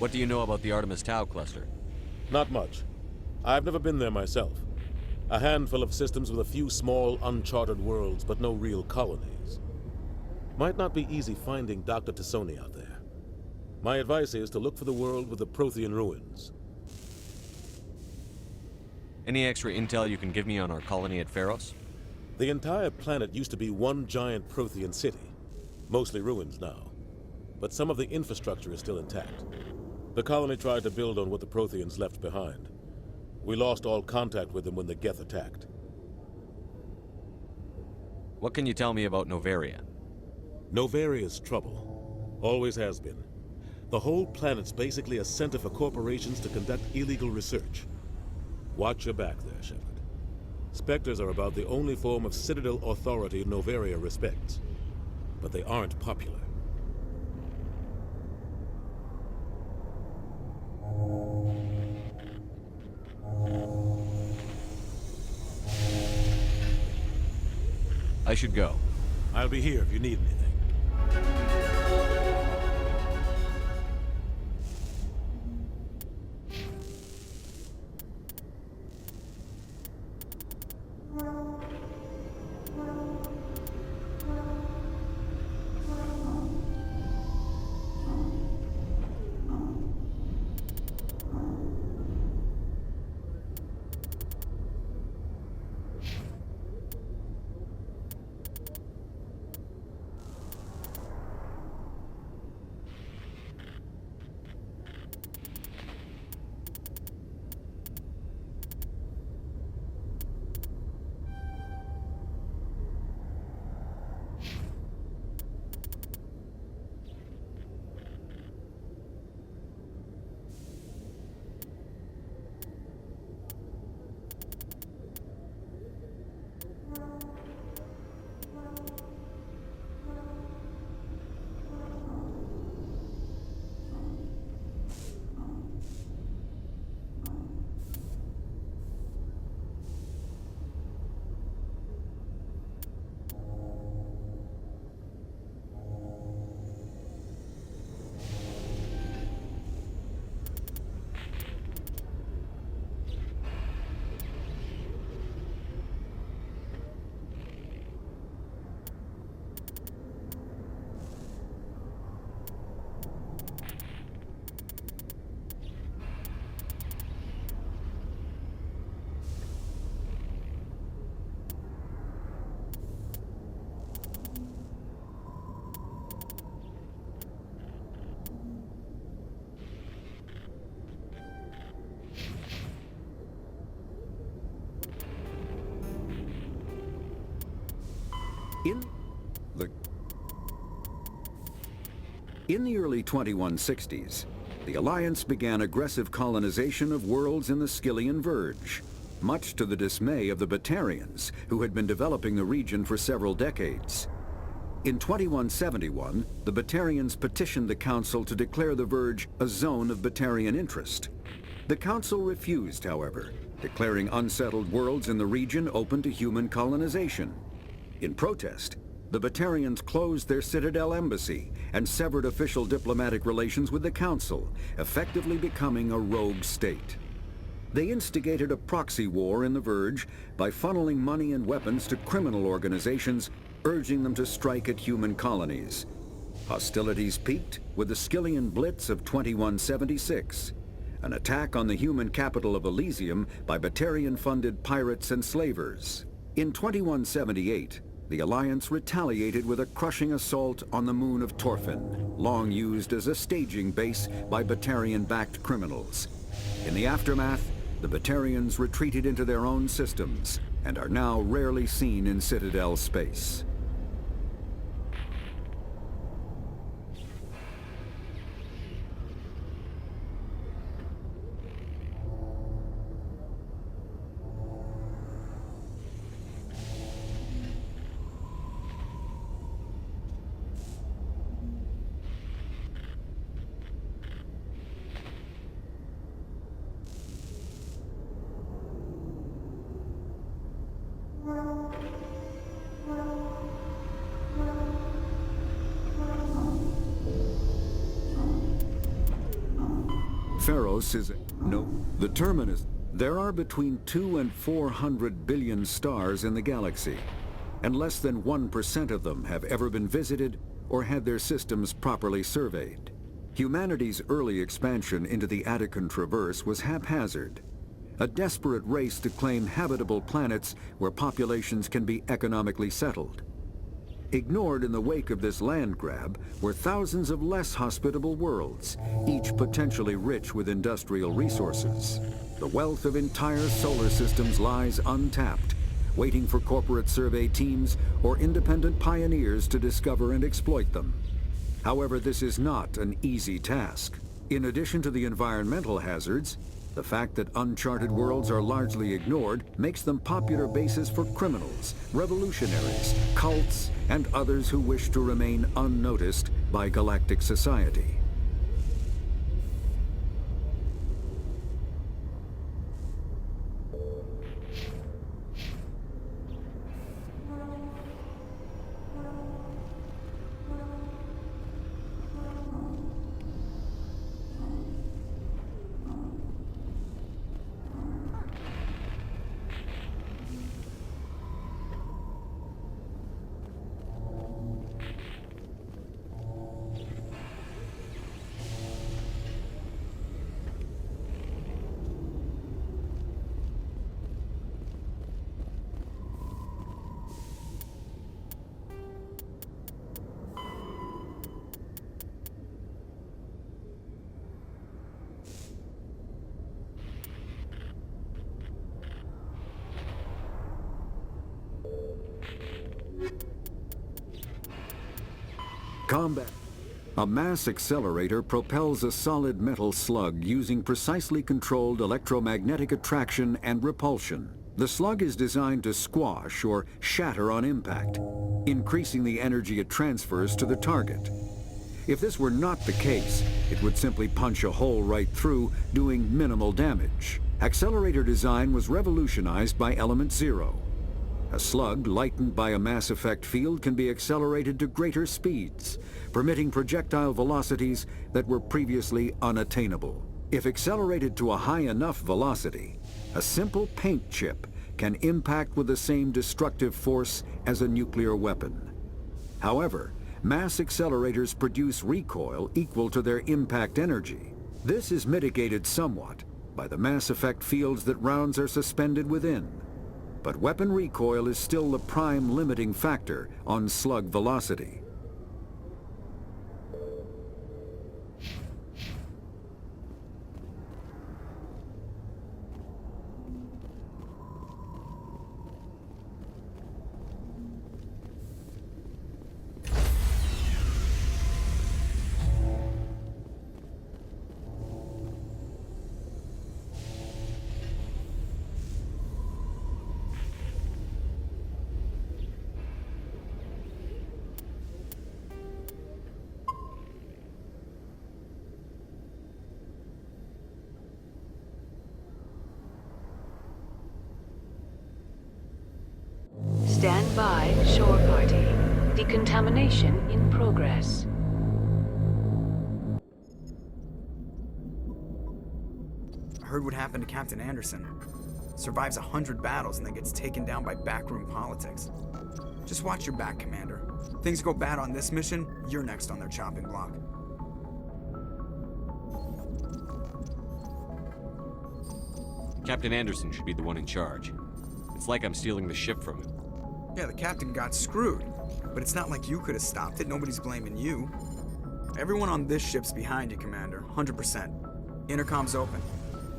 What do you know about the Artemis Tau cluster? Not much. I've never been there myself. A handful of systems with a few small, uncharted worlds, but no real colonies. Might not be easy finding Dr. T'Soni out there. My advice is to look for the world with the Prothean ruins. Any extra intel you can give me on our colony at Pharos? The entire planet used to be one giant Prothean city. Mostly ruins now. But some of the infrastructure is still intact. The colony tried to build on what the Protheans left behind. We lost all contact with them when the Geth attacked. What can you tell me about Noveria? Novaria's trouble. Always has been. The whole planet's basically a center for corporations to conduct illegal research. Watch your back there, Shepard. Spectres are about the only form of Citadel authority Noveria respects. But they aren't popular. I should go. I'll be here if you need anything. In the early 2160s, the Alliance began aggressive colonization of worlds in the Skyllian Verge, much to the dismay of the Batarians, who had been developing the region for several decades. In 2171, the Batarians petitioned the Council to declare the Verge a zone of Batarian interest. The Council refused, however, declaring unsettled worlds in the region open to human colonization. In protest, the Batarians closed their Citadel embassy and severed official diplomatic relations with the Council, effectively becoming a rogue state. They instigated a proxy war in the Verge by funneling money and weapons to criminal organizations, urging them to strike at human colonies. Hostilities peaked with the Skyllian Blitz of 2176, an attack on the human capital of Elysium by Batarian-funded pirates and slavers. In 2178, the Alliance retaliated with a crushing assault on the moon of Torfin, long used as a staging base by Batarian-backed criminals. In the aftermath, the Batarians retreated into their own systems and are now rarely seen in Citadel space. Pharos is no. The terminus. There are between 2 and 400 billion stars in the galaxy, and less than 1% of them have ever been visited or had their systems properly surveyed. Humanity's early expansion into the Attican Traverse was haphazard, a desperate race to claim habitable planets where populations can be economically settled. Ignored in the wake of this land grab were thousands of less hospitable worlds, each potentially rich with industrial resources. The wealth of entire solar systems lies untapped, waiting for corporate survey teams or independent pioneers to discover and exploit them. However, this is not an easy task. In addition to the environmental hazards, the fact that uncharted worlds are largely ignored makes them popular bases for criminals, revolutionaries, cults, and others who wish to remain unnoticed by galactic society. Combat. A mass accelerator propels a solid metal slug using precisely controlled electromagnetic attraction and repulsion. The slug is designed to squash or shatter on impact, increasing the energy it transfers to the target. If this were not the case, it would simply punch a hole right through, doing minimal damage. Accelerator design was revolutionized by Element Zero. A slug lightened by a mass effect field can be accelerated to greater speeds, permitting projectile velocities that were previously unattainable. If accelerated to a high enough velocity, a simple paint chip can impact with the same destructive force as a nuclear weapon. However, mass accelerators produce recoil equal to their impact energy. This is mitigated somewhat by the mass effect fields that rounds are suspended within. But weapon recoil is still the prime limiting factor on slug velocity. Stand by, shore party. Decontamination in progress. I heard what happened to Captain Anderson. Survives 100 battles and then gets taken down by backroom politics. Just watch your back, Commander. Things go bad on this mission, you're next on their chopping block. Captain Anderson should be the one in charge. It's like I'm stealing the ship from him. Yeah, the captain got screwed. But it's not like you could have stopped it. Nobody's blaming you. Everyone on this ship's behind you, Commander. 100%. Intercom's open.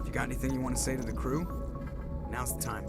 If you got anything you want to say to the crew, now's the time.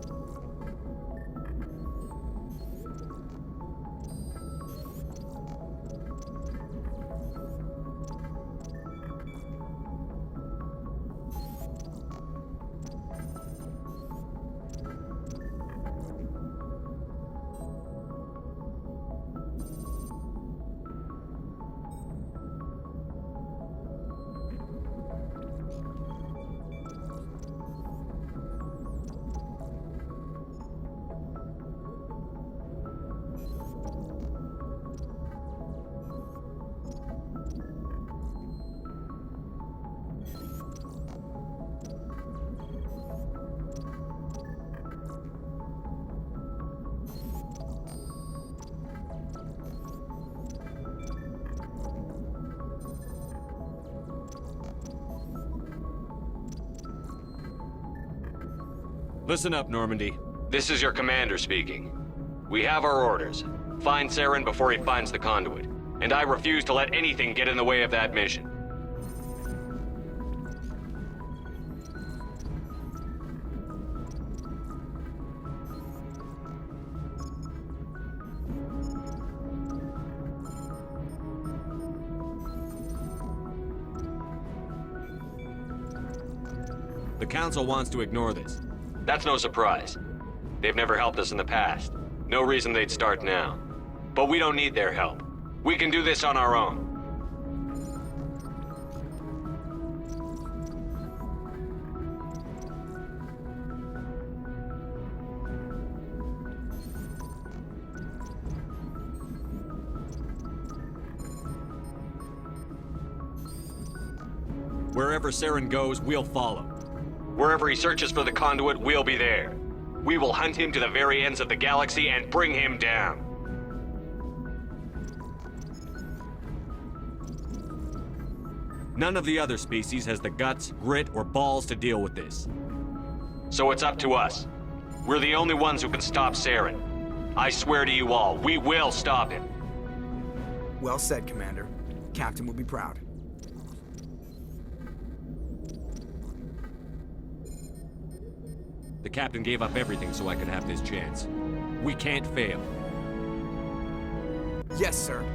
Listen up, Normandy. This is your commander speaking. We have our orders. Find Saren before he finds the conduit. And I refuse to let anything get in the way of that mission. The Council wants to ignore this. That's no surprise. They've never helped us in the past. No reason they'd start now. But we don't need their help. We can do this on our own. Wherever Saren goes, we'll follow. Wherever he searches for the conduit, we'll be there. We will hunt him to the very ends of the galaxy and bring him down. None of the other species has the guts, grit, or balls to deal with this. So it's up to us. We're the only ones who can stop Saren. I swear to you all, we will stop him. Well said, Commander. Captain will be proud. The captain gave up everything so I could have this chance. We can't fail. Yes, sir.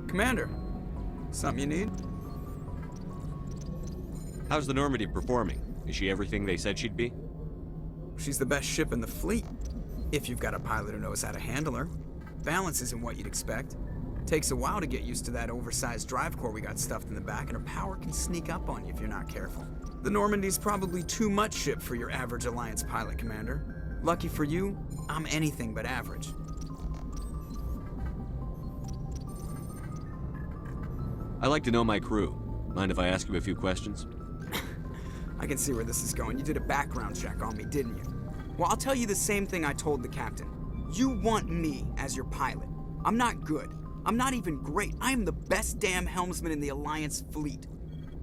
Commander, something you need? How's the Normandy performing? Is she everything they said she'd be? She's the best ship in the fleet. If you've got a pilot who knows how to handle her. Balance isn't what you'd expect. Takes a while to get used to that oversized drive core we got stuffed in the back, and her power can sneak up on you if you're not careful. The Normandy's probably too much ship for your average Alliance pilot, Commander. Lucky for you, I'm anything but average. I like to know my crew. Mind if I ask you a few questions? I can see where this is going. You did a background check on me, didn't you? Well, I'll tell you the same thing I told the captain. You want me as your pilot. I'm not good. I'm not even great. I am the best damn helmsman in the Alliance fleet.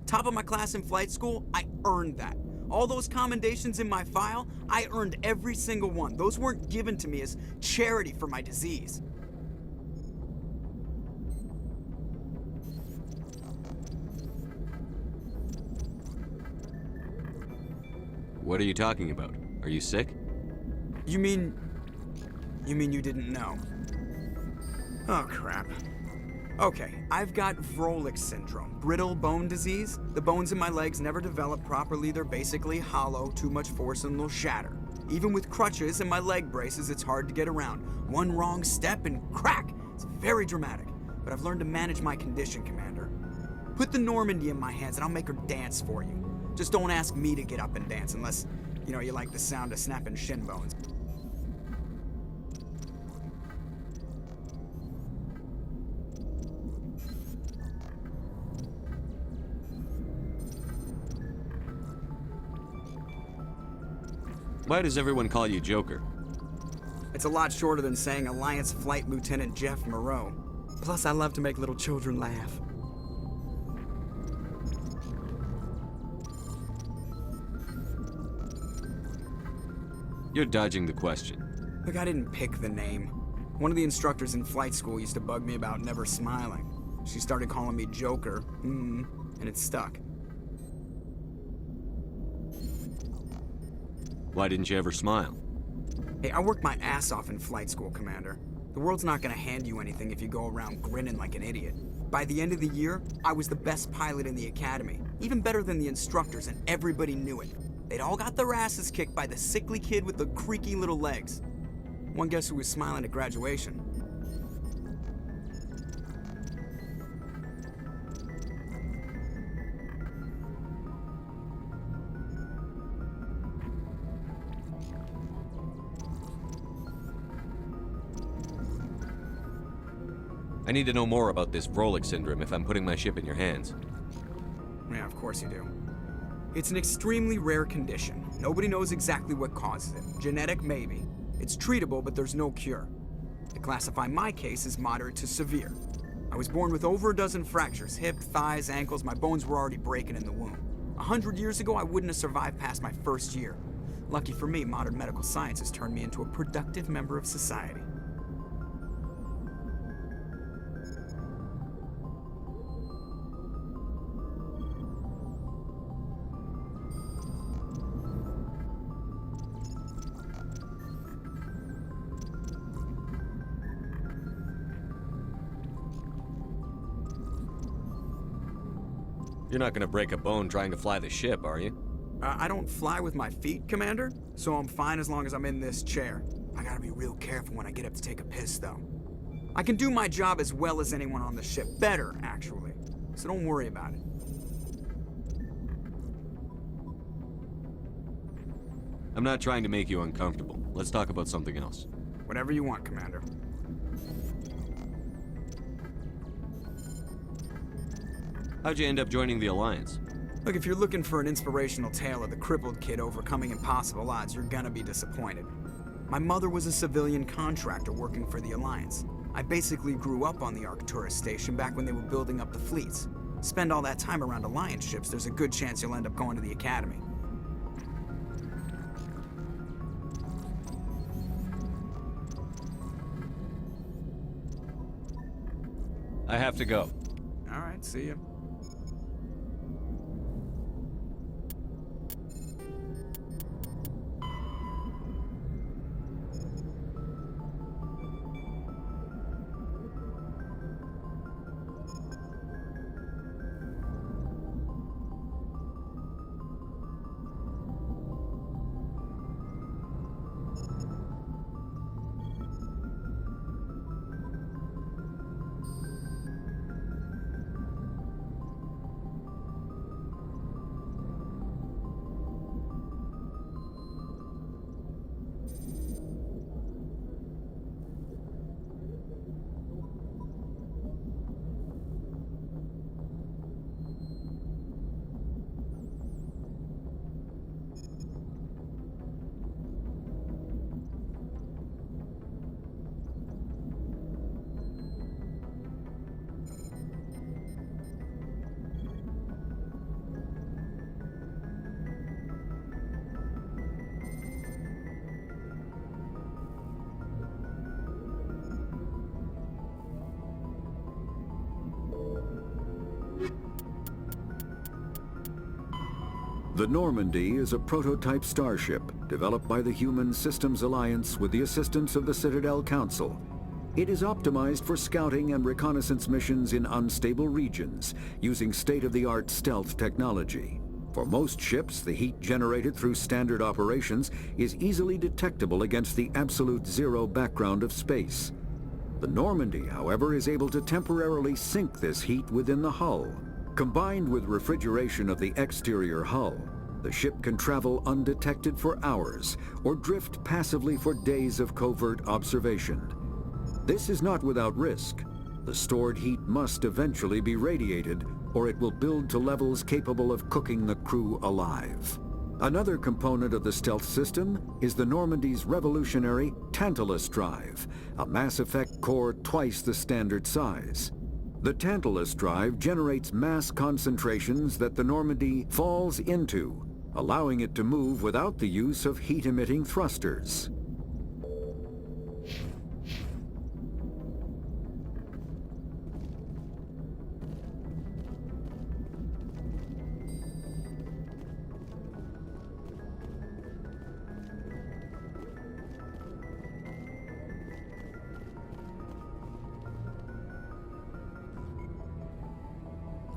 Top of my class in flight school, I earned that. All those commendations in my file, I earned every single one. Those weren't given to me as charity for my disease. What are you talking about? Are you sick? You mean you didn't know? Oh, crap. Okay, I've got Vrolik syndrome, brittle bone disease. The bones in my legs never develop properly. They're basically hollow, too much force and they'll shatter. Even with crutches and my leg braces, it's hard to get around. One wrong step and crack! It's very dramatic. But I've learned to manage my condition, Commander. Put the Normandy in my hands and I'll make her dance for you. Just don't ask me to get up and dance unless, you like the sound of snapping shin bones. Why does everyone call you Joker? It's a lot shorter than saying Alliance Flight Lieutenant Jeff Moreau. Plus, I love to make little children laugh. You're dodging the question. Look, I didn't pick the name. One of the instructors in flight school used to bug me about never smiling. She started calling me Joker, and it stuck. Why didn't you ever smile? Hey, I worked my ass off in flight school, Commander. The world's not gonna hand you anything if you go around grinning like an idiot. By the end of the year, I was the best pilot in the academy, even better than the instructors, and everybody knew it. They'd all got their asses kicked by the sickly kid with the creaky little legs. One guess who was smiling at graduation? I need to know more about this Vrolik syndrome if I'm putting my ship in your hands. Yeah, of course you do. It's an extremely rare condition. Nobody knows exactly what causes it. Genetic, maybe. It's treatable, but there's no cure. They classify my case as moderate to severe. I was born with over a dozen fractures, hip, thighs, ankles. My bones were already breaking in the womb. 100 years ago, I wouldn't have survived past my first year. Lucky for me, modern medical science has turned me into a productive member of society. You're not gonna break a bone trying to fly the ship, are you? I don't fly with my feet, Commander, so I'm fine as long as I'm in this chair. I gotta be real careful when I get up to take a piss, though. I can do my job as well as anyone on the ship. Better, actually. So don't worry about it. I'm not trying to make you uncomfortable. Let's talk about something else. Whatever you want, Commander. How'd you end up joining the Alliance? Look, if you're looking for an inspirational tale of the crippled kid overcoming impossible odds, you're gonna be disappointed. My mother was a civilian contractor working for the Alliance. I basically grew up on the Arcturus station back when they were building up the fleets. Spend all that time around Alliance ships, there's a good chance you'll end up going to the Academy. I have to go. All right, see ya. The Normandy is a prototype starship developed by the Human Systems Alliance with the assistance of the Citadel Council. It is optimized for scouting and reconnaissance missions in unstable regions using state-of-the-art stealth technology. For most ships, the heat generated through standard operations is easily detectable against the absolute zero background of space. The Normandy, however, is able to temporarily sink this heat within the hull. Combined with refrigeration of the exterior hull, the ship can travel undetected for hours or drift passively for days of covert observation. This is not without risk. The stored heat must eventually be radiated, or it will build to levels capable of cooking the crew alive. Another component of the stealth system is the Normandy's revolutionary Tantalus drive, a mass effect core twice the standard size. The Tantalus drive generates mass concentrations that the Normandy falls into, allowing it to move without the use of heat-emitting thrusters.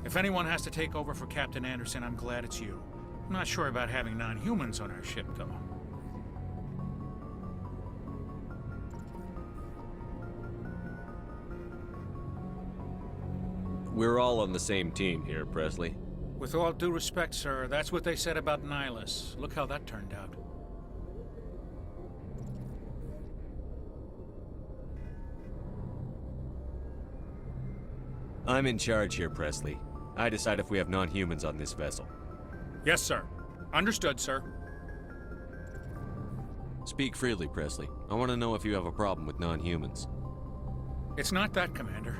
If anyone has to take over for Captain Anderson, I'm glad it's you. I'm not sure about having non-humans on our ship, though. We're all on the same team here, Presley. With all due respect, sir, that's what they said about Nihilus. Look how that turned out. I'm in charge here, Presley. I decide if we have non-humans on this vessel. Yes, sir. Understood, sir. Speak freely, Presley. I want to know if you have a problem with non-humans. It's not that, Commander.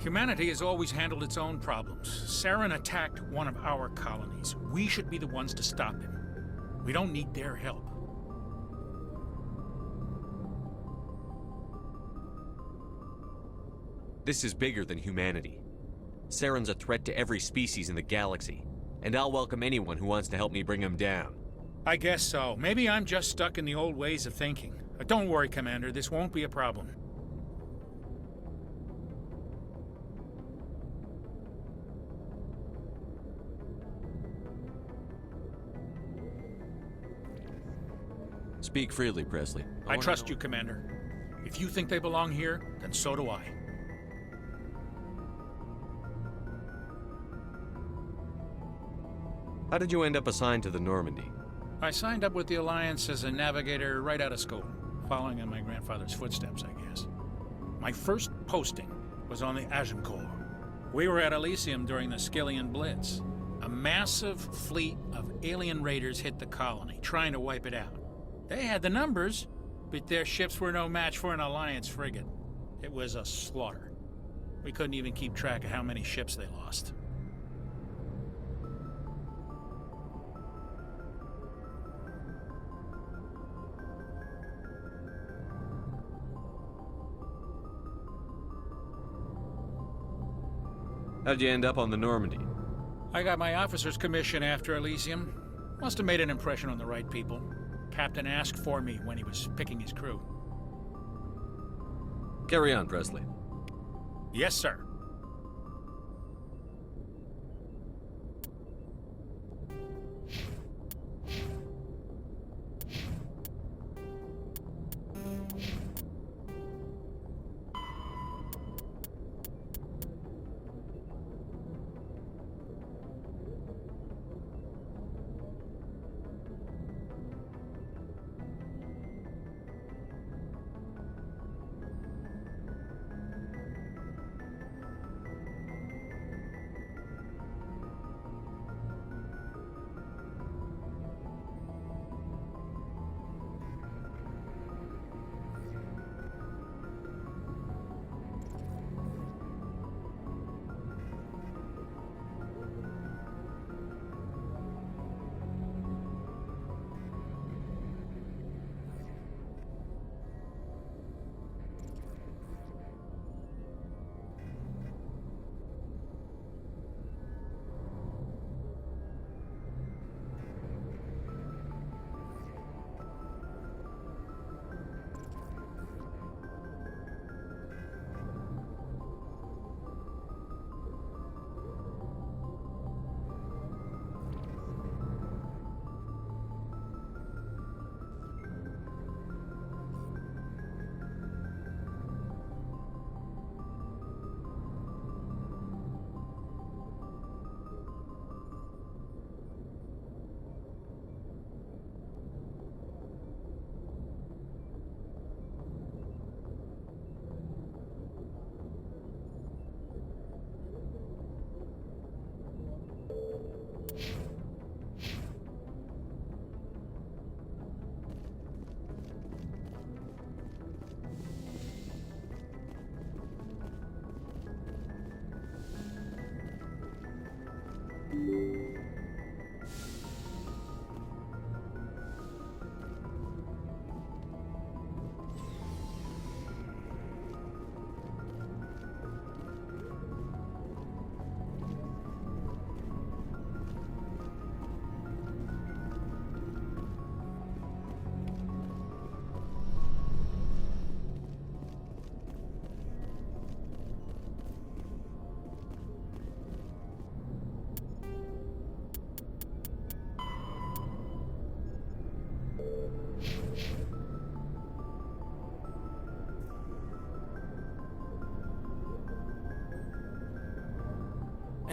Humanity has always handled its own problems. Saren attacked one of our colonies. We should be the ones to stop him. We don't need their help. This is bigger than humanity. Saren's a threat to every species in the galaxy, and I'll welcome anyone who wants to help me bring him down. I guess so. Maybe I'm just stuck in the old ways of thinking. Don't worry, Commander. This won't be a problem. Speak freely, Presley. I trust you, Commander. If you think they belong here, then so do I. How did you end up assigned to the Normandy? I signed up with the Alliance as a navigator right out of school, following in my grandfather's footsteps, I guess. My first posting was on the Agincourt. We were at Elysium during the Skillian Blitz. A massive fleet of alien raiders hit the colony, trying to wipe it out. They had the numbers, but their ships were no match for an Alliance frigate. It was a slaughter. We couldn't even keep track of how many ships they lost. How'd you end up on the Normandy? I got my officer's commission after Elysium. Must have made an impression on the right people. Captain asked for me when he was picking his crew. Carry on, Presley. Yes, sir.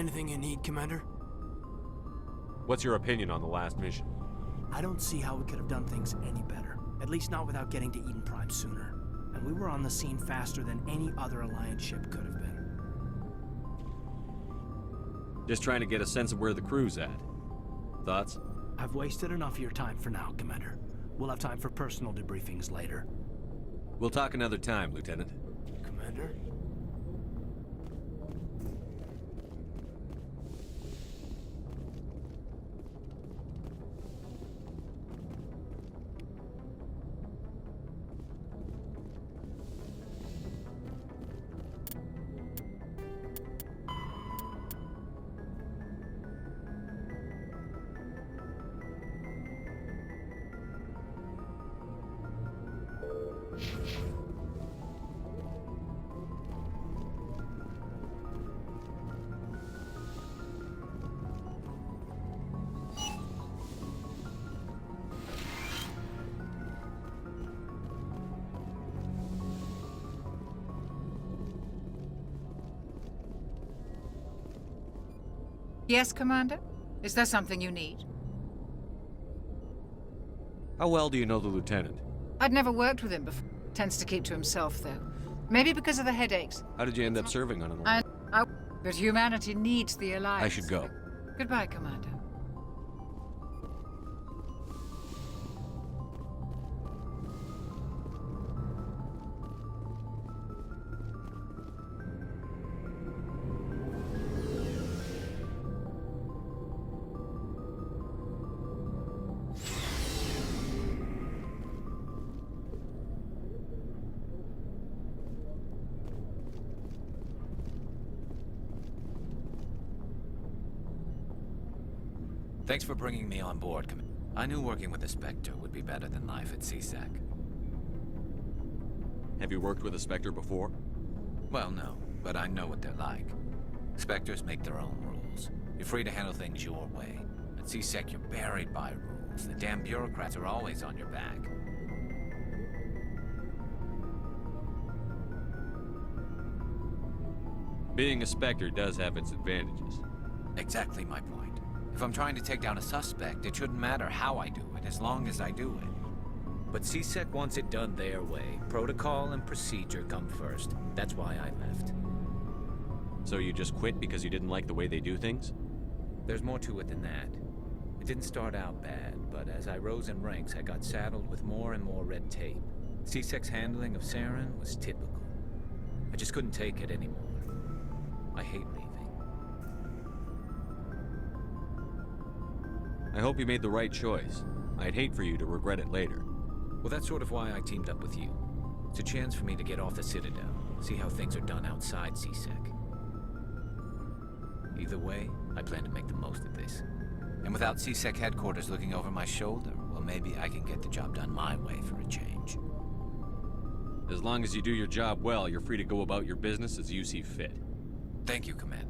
Anything you need, Commander? What's your opinion on the last mission? I don't see how we could have done things any better. At least not without getting to Eden Prime sooner. And we were on the scene faster than any other Alliance ship could have been. Just trying to get a sense of where the crew's at. Thoughts? I've wasted enough of your time for now, Commander. We'll have time for personal debriefings later. We'll talk another time, Lieutenant. Commander? Yes, Commander? Is there something you need? How well do you know the Lieutenant? I'd never worked with him before. Tends to keep to himself, though. Maybe because of the headaches. How did you end up serving on an But humanity needs the Alliance. I should go. Goodbye, Commander. Thanks for bringing me on board, Commander. I knew working with the Spectre would be better than life at CSEC. Have you worked with a Spectre before? Well, no, but I know what they're like. Spectres make their own rules. You're free to handle things your way. At CSEC, you're buried by rules. The damn bureaucrats are always on your back. Being a Spectre does have its advantages. Exactly my point. If I'm trying to take down a suspect, it shouldn't matter how I do it, as long as I do it. But CSEC wants it done their way. Protocol and procedure come first. That's why I left. So you just quit because you didn't like the way they do things? There's more to it than that. It didn't start out bad, but as I rose in ranks, I got saddled with more and more red tape. CSEC's handling of Saren was typical. I just couldn't take it anymore. I hate leaving. I hope you made the right choice. I'd hate for you to regret it later. Well, that's sort of why I teamed up with you. It's a chance for me to get off the Citadel, see how things are done outside CSEC. Either way, I plan to make the most of this. And without CSEC headquarters looking over my shoulder, well, maybe I can get the job done my way for a change. As long as you do your job well, you're free to go about your business as you see fit. Thank you, Commander.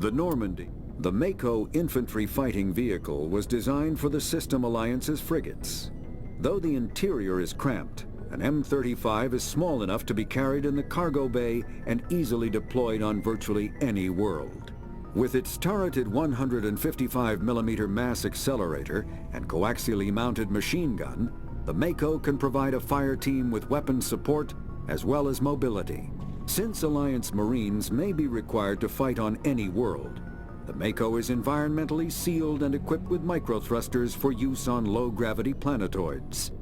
The Normandy, the Mako infantry fighting vehicle, was designed for the System Alliance's frigates. Though the interior is cramped, an M35 is small enough to be carried in the cargo bay and easily deployed on virtually any world. With its turreted 155mm mass accelerator and coaxially mounted machine gun, the Mako can provide a fire team with weapon support as well as mobility. Since Alliance Marines may be required to fight on any world, the Mako is environmentally sealed and equipped with microthrusters for use on low-gravity planetoids.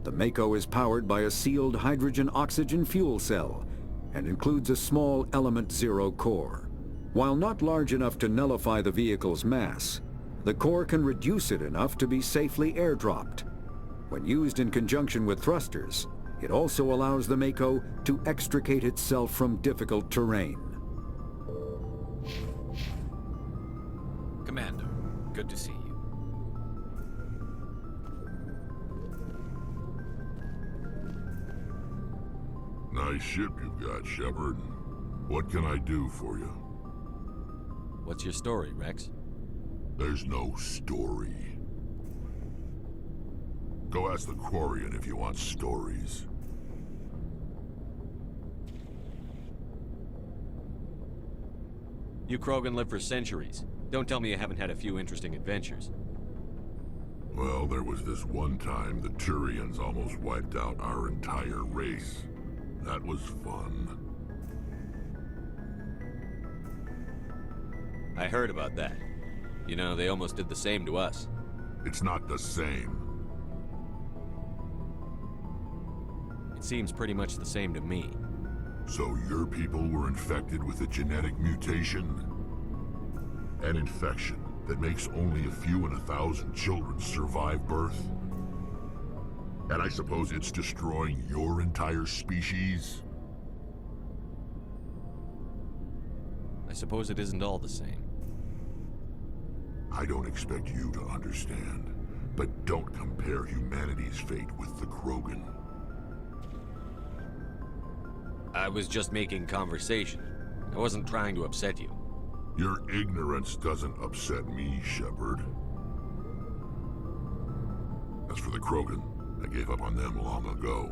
The Mako is powered by a sealed hydrogen-oxygen fuel cell and includes a small Element Zero core. While not large enough to nullify the vehicle's mass, the core can reduce it enough to be safely airdropped. When used in conjunction with thrusters, it also allows the Mako to extricate itself from difficult terrain. Commander, good to see you. Nice ship you've got, Shepard. What can I do for you? What's your story, Rex? There's no story. Go ask the Quarian if you want stories. You Krogan live for centuries. Don't tell me you haven't had a few interesting adventures. Well, there was this one time the Turians almost wiped out our entire race. That was fun. I heard about that. You know, they almost did the same to us. It's not the same. It seems pretty much the same to me. So your people were infected with a genetic mutation? An infection that makes only a few in 1,000 children survive birth? And I suppose it's destroying your entire species? I suppose it isn't all the same. I don't expect you to understand, but don't compare humanity's fate with the Krogan. I was just making conversation. I wasn't trying to upset you. Your ignorance doesn't upset me, Shepard. As for the Krogan, I gave up on them long ago.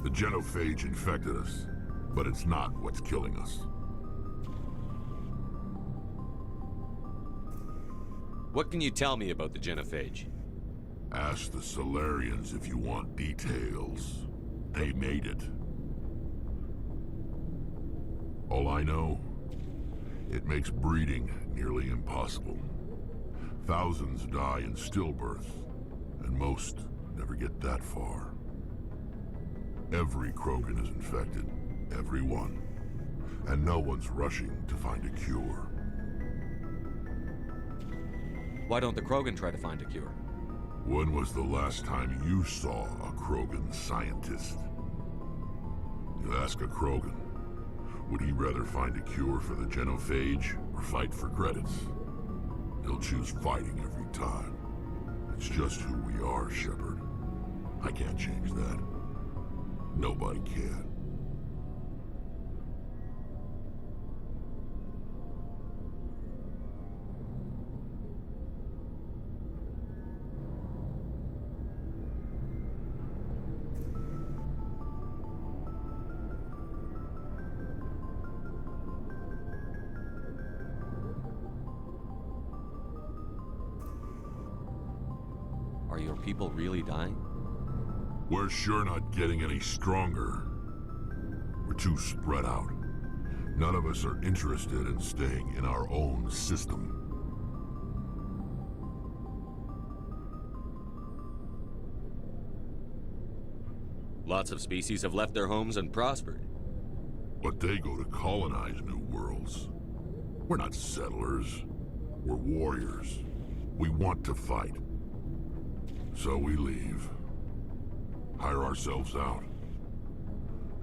The genophage infected us, but it's not what's killing us. What can you tell me about the genophage? Ask the Solarians if you want details. They made it. All I know, it makes breeding nearly impossible. Thousands die in stillbirth, and most never get that far. Every Krogan is infected, every one, and no one's rushing to find a cure. Why don't the Krogan try to find a cure? When was the last time you saw a Krogan scientist? You ask a Krogan, would he rather find a cure for the genophage or fight for credits? He'll choose fighting every time. It's just who we are, Shepard. I can't change that. Nobody can. Are your people really dying? We're sure not getting any stronger. We're too spread out. None of us are interested in staying in our own system. Lots of species have left their homes and prospered. But they go to colonize new worlds. We're not settlers. We're warriors. We want to fight. So we leave. Hire ourselves out.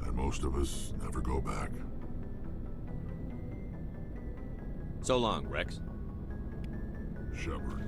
And most of us never go back. So long, Rex. Shepard.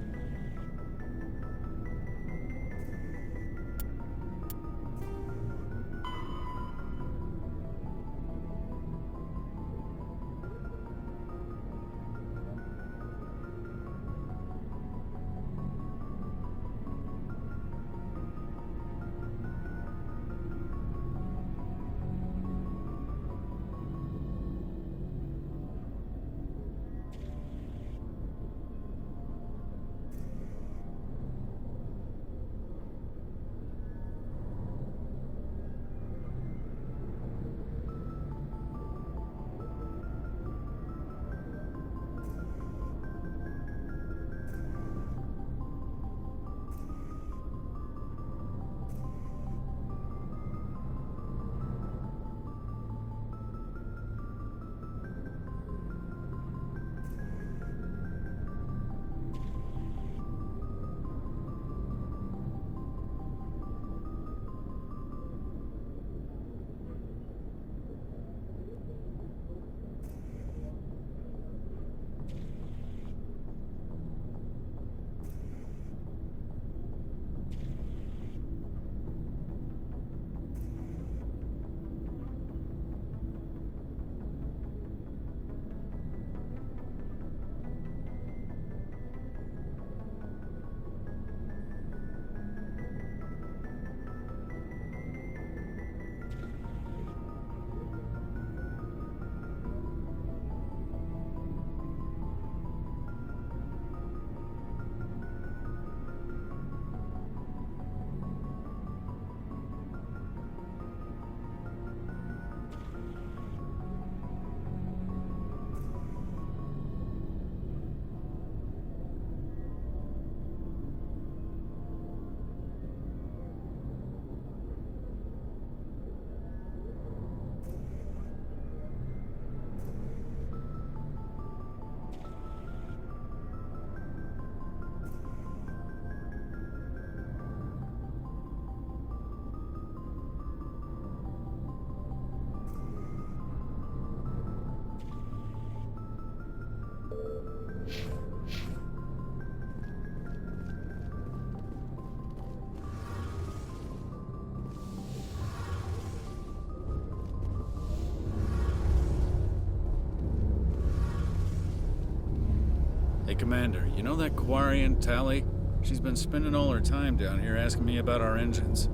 Hey, Commander, you know that Quarian, Tali? She's been spending all her time down here asking me about our engines.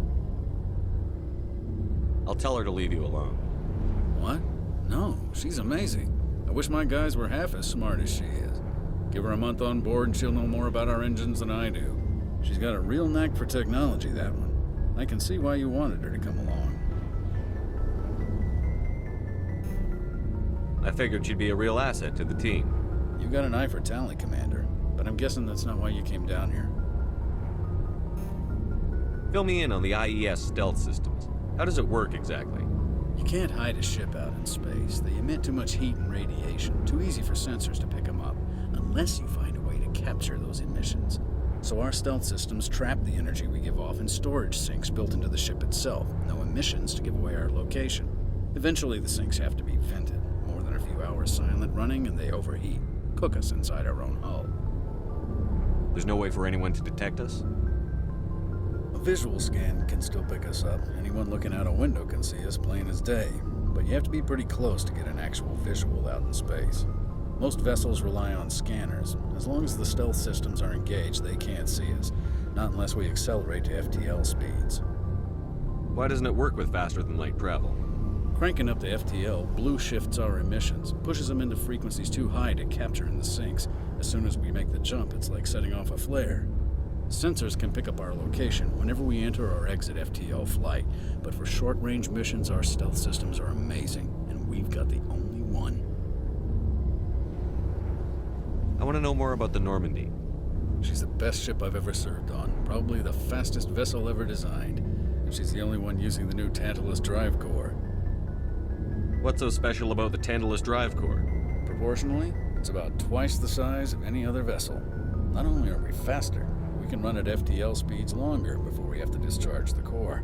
I'll tell her to leave you alone. What? No, she's amazing. I wish my guys were half as smart as she is. Give her a month on board and she'll know more about our engines than I do. She's got a real knack for technology, that one. I can see why you wanted her to come along. I figured she'd be a real asset to the team. You got an eye for Tali, Commander, but I'm guessing that's not why you came down here. Fill me in on the IES stealth systems. How does it work exactly? You can't hide a ship out in space. They emit too much heat and radiation. Too easy for sensors to pick them up, unless you find a way to capture those emissions. So our stealth systems trap the energy we give off in storage sinks built into the ship itself. No emissions to give away our location. Eventually the sinks have to be vented. More than a few hours silent running and they overheat. Cook us inside our own hull. There's no way for anyone to detect us? A visual scan can still pick us up. Anyone looking out a window can see us plain as day. But you have to be pretty close to get an actual visual out in space. Most vessels rely on scanners. As long as the stealth systems are engaged, they can't see us. Not unless we accelerate to FTL speeds. Why doesn't it work with faster than light travel? Cranking up to FTL blue shifts our emissions, pushes them into frequencies too high to capture in the sinks. As soon as we make the jump, it's like setting off a flare. Sensors can pick up our location whenever we enter or exit FTL flight, but for short-range missions, our stealth systems are amazing, and we've got the only one. I want to know more about the Normandy. She's the best ship I've ever served on, probably the fastest vessel ever designed, and she's the only one using the new Tantalus drive core. What's so special about the Tantalus drive core? Proportionally, it's about twice the size of any other vessel. Not only are we faster, we can run at FTL speeds longer before we have to discharge the core.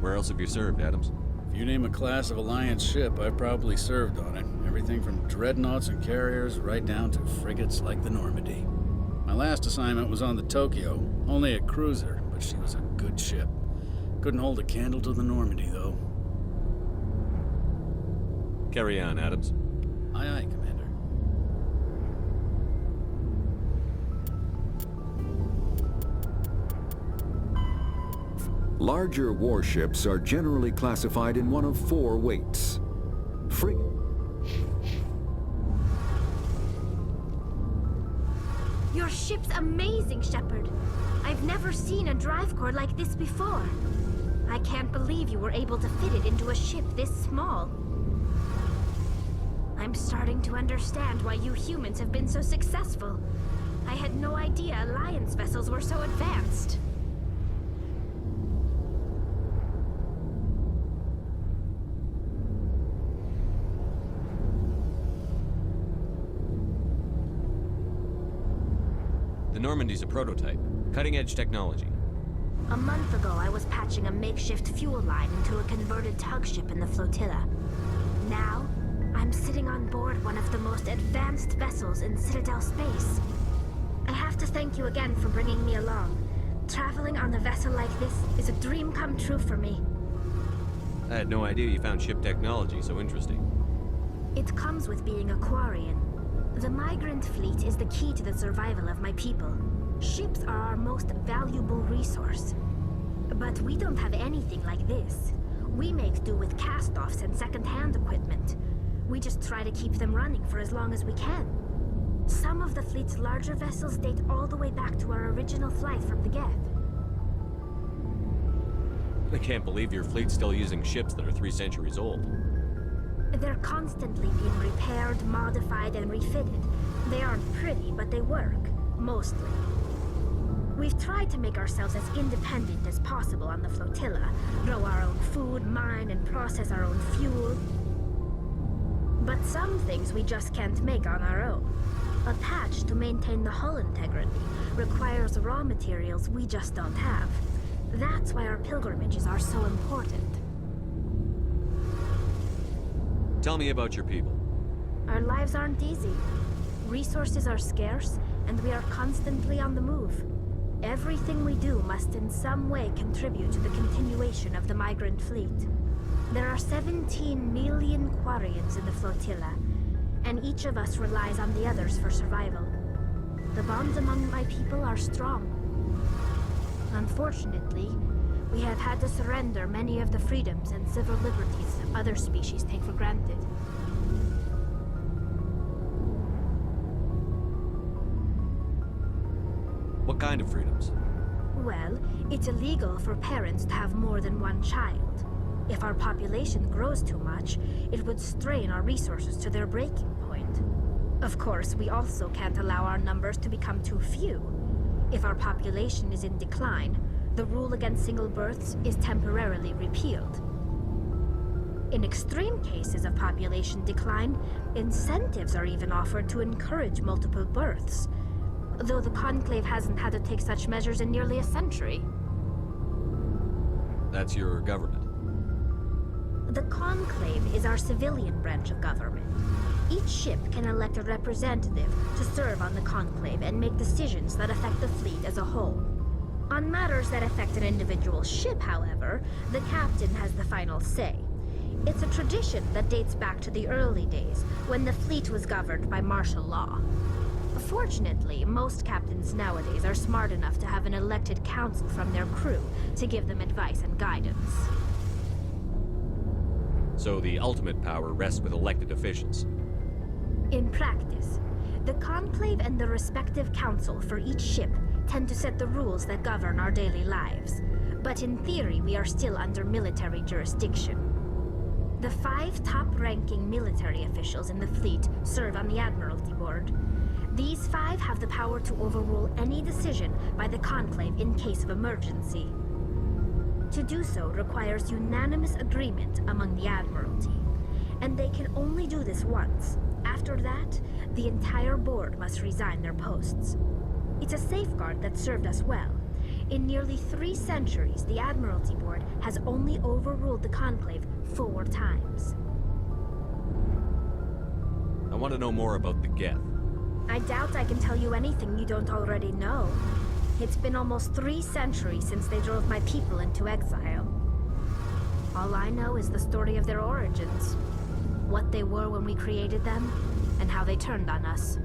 Where else have you served, Adams? If you name a class of Alliance ship, I've probably served on it. Everything from dreadnoughts and carriers right down to frigates like the Normandy. My last assignment was on the Tokyo, only a cruiser, but she was a good ship. Couldn't hold a candle to the Normandy, though. Carry on, Adams. Aye, aye, Commander. Larger warships are generally classified in one of 4 weights. Your ship's amazing, Shepard. I've never seen a drive core like this before. I can't believe you were able to fit it into a ship this small. I'm starting to understand why you humans have been so successful. I had no idea Alliance vessels were so advanced. The Normandy's a prototype. Cutting-edge technology. A month ago, I was patching a makeshift fuel line into a converted tug ship in the flotilla. Now, I'm sitting on board one of the most advanced vessels in Citadel space. I have to thank you again for bringing me along. Traveling on a vessel like this is a dream come true for me. I had no idea you found ship technology so interesting. It comes with being a Quarian. The migrant fleet is the key to the survival of my people. Ships are our most valuable resource. But we don't have anything like this. We make do with cast-offs and second-hand equipment. We just try to keep them running for as long as we can. Some of the fleet's larger vessels date all the way back to our original flight from the Geth. I can't believe your fleet's still using ships that are 3 centuries old. They're constantly being repaired, modified, and refitted. They aren't pretty, but they work. Mostly. We've tried to make ourselves as independent as possible on the flotilla. Grow our own food, mine, and process our own fuel. But some things we just can't make on our own. A patch to maintain the hull integrity requires raw materials we just don't have. That's why our pilgrimages are so important. Tell me about your people. Our lives aren't easy. Resources are scarce, and we are constantly on the move. Everything we do must in some way contribute to the continuation of the migrant fleet. There are 17 million Quarians in the flotilla, and each of us relies on the others for survival. The bonds among my people are strong. Unfortunately, we have had to surrender many of the freedoms and civil liberties other species take for granted. What kind of freedoms? Well, it's illegal for parents to have more than one child. If our population grows too much, it would strain our resources to their breaking point. Of course, we also can't allow our numbers to become too few. If our population is in decline, the rule against single births is temporarily repealed. In extreme cases of population decline, incentives are even offered to encourage multiple births, though the Conclave hasn't had to take such measures in nearly a century. That's your government. The Conclave is our civilian branch of government. Each ship can elect a representative to serve on the Conclave and make decisions that affect the fleet as a whole. On matters that affect an individual ship, however, the captain has the final say. It's a tradition that dates back to the early days, when the fleet was governed by martial law. Fortunately, most captains nowadays are smart enough to have an elected council from their crew to give them advice and guidance. So the ultimate power rests with elected officials. In practice, the Conclave and the respective council for each ship tend to set the rules that govern our daily lives. But in theory, we are still under military jurisdiction. The 5 top-ranking military officials in the fleet serve on the Admiralty Board. These 5 have the power to overrule any decision by the Conclave in case of emergency. To do so requires unanimous agreement among the Admiralty, and they can only do this once. After that, the entire board must resign their posts. It's a safeguard that served us well. In nearly 3 centuries, the Admiralty Board has only overruled the Conclave 4 times. I want to know more about the Geth. I doubt I can tell you anything you don't already know. It's been almost 3 centuries since they drove my people into exile. All I know is the story of their origins, what they were when we created them, and how they turned on us.